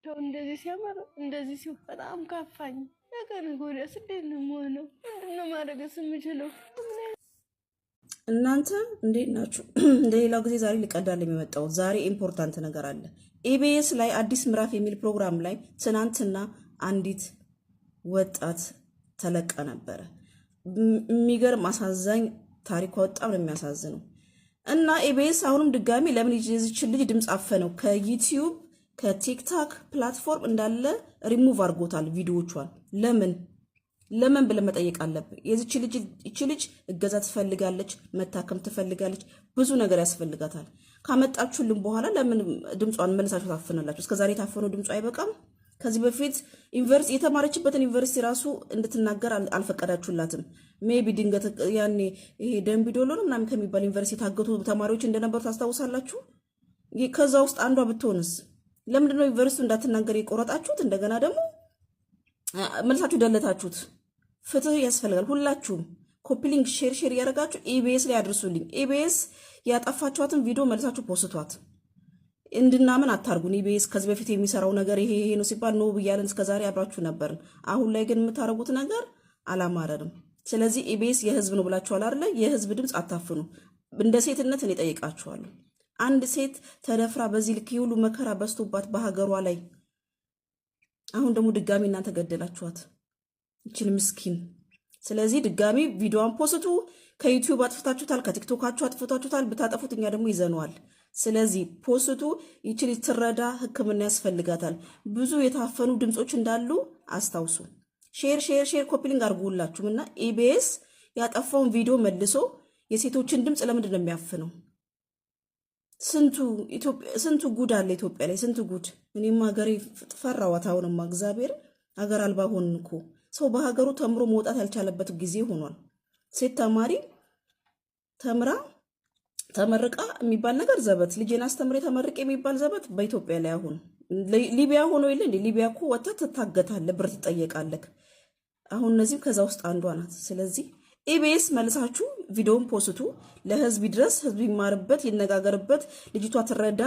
ተው እንደዚህ ሲያምር እንደዚህ ሲው በጣም ካፋኝ። ነገ ወዲያ እንዴት ነው የምሆነው? ምንድነው ማድረግስ የምችለው? እናንተ እንዴት ናችሁ? እንደሌላው ጊዜ ዛሬ ልቀዳል የሚመጣው ዛሬ ኢምፖርታንት ነገር አለ። ኢቢኤስ ላይ አዲስ ምዕራፍ የሚል ፕሮግራም ላይ ትናንትና አንዲት ወጣት ተለቀ ነበረ። የሚገርም አሳዛኝ ታሪኳ በጣም ነው የሚያሳዝነው። እና ኢቢኤስ አሁንም ድጋሚ ለምን የዚችን ልጅ ድምፅ አፈነው? ከዩቲዩብ ከቲክታክ ፕላትፎርም እንዳለ ሪሙቭ አድርጎታል ቪዲዮቿን። ለምን ብለን መጠየቅ አለብን። ይቺ ልጅ እገዛ ትፈልጋለች፣ መታከም ትፈልጋለች፣ ብዙ ነገር ያስፈልጋታል። ካመጣችሁልን በኋላ ለምን ድምጿን መልሳችሁ ታፈናላችሁ? እስከዛሬ የታፈነው ድምጿ አይበቃም? ከዚህ በፊት ዩኒቨርሲቲ የተማረችበትን ዩኒቨርሲቲ ራሱ እንድትናገር አልፈቀዳችሁላትም። ሜቢ ድንገት ያኔ ይሄ ደንቢ ዶሎ ነው ምናምን ከሚባል ዩኒቨርሲቲ ታገቱ ተማሪዎች እንደነበሩ ታስታውሳላችሁ። ከዛ ውስጥ አንዷ ብትሆንስ ለምንድነው ዩኒቨርሲቲው እንዳትናገር የቆረጣችሁት? እንደገና ደግሞ መልሳችሁ ደለታችሁት። ፍትህ ያስፈልጋል። ሁላችሁም ኮፒሊንግ ሼር እያደረጋችሁ ኢቢኤስ ላይ አድርሱልኝ። ኢቢኤስ ያጠፋችኋትን ቪዲዮ መልሳችሁ ፖስቷት። እንድናምን አታርጉን። ኢቢኤስ ከዚህ በፊት የሚሰራው ነገር ይሄ ነው ሲባል ነው ብያለን። እስከዛሬ አብራችሁ ነበርን። አሁን ላይ ግን የምታረጉት ነገር አላማረንም። ስለዚህ ኢቢኤስ የህዝብ ነው ብላችኋል አይደለ? የህዝብ ድምፅ አታፍኑ። እንደ ሴትነት እኔ ጠይቃችኋለሁ። አንድ ሴት ተደፍራ በዚህ ልክ ሁሉ መከራ በስቶባት በሀገሯ ላይ አሁን ደግሞ ድጋሚ እናንተ ገደላችኋት እችን ምስኪን። ስለዚህ ድጋሚ ቪዲዮዋን ፖስቱ። ከዩቲዩብ አጥፍታችሁታል፣ ከቲክቶካችሁ አጥፍታችሁታል። ብታጠፉት እኛ ደግሞ ይዘነዋል። ስለዚህ ፖስቱ። ይችል ትረዳ፣ ህክምና ያስፈልጋታል። ብዙ የታፈኑ ድምጾች እንዳሉ አስታውሱ። ሼር ኮፒሊንግ አድርጉላችሁም እና ኢቢኤስ ያጠፋውን ቪዲዮ መልሶ የሴቶችን ድምፅ ለምንድን ነው የሚያፍነው? ስንቱ ጉድ አለ ኢትዮጵያ ላይ፣ ስንቱ ጉድ። እኔማ ሀገሬ ፈራዋት። አሁንማ እግዚአብሔር ሀገር አልባ ሆንን እኮ። ሰው በሀገሩ ተምሮ መውጣት ያልቻለበት ጊዜ ሆኗል። ሴት ተማሪ ተመርቃ የሚባል ነገር ዘበት፣ ልጄን አስተምሬ ተመርቄ የሚባል ዘበት በኢትዮጵያ ላይ አሁን። ሊቢያ ሆኖ የለ እንዴ? ሊቢያ እኮ ወጥተህ ትታገታለህ፣ ብር ትጠየቃለህ። አሁን እነዚህም ከዛ ውስጥ አንዷ ናት። ስለዚህ ኢቢኤስ መልሳችሁ ቪዲዮን ፖስቱ፣ ለህዝብ ድረስ፣ ህዝብ ይማርበት፣ ይነጋገርበት፣ ልጅቷ ትረዳ፣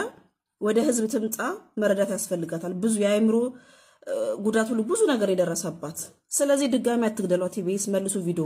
ወደ ህዝብ ትምጣ። መረዳት ያስፈልጋታል። ብዙ የአእምሮ ጉዳት ሁሉ ብዙ ነገር የደረሰባት። ስለዚህ ድጋሚ አትግደሏት። ኢቢኤስ መልሱ ቪዲዮ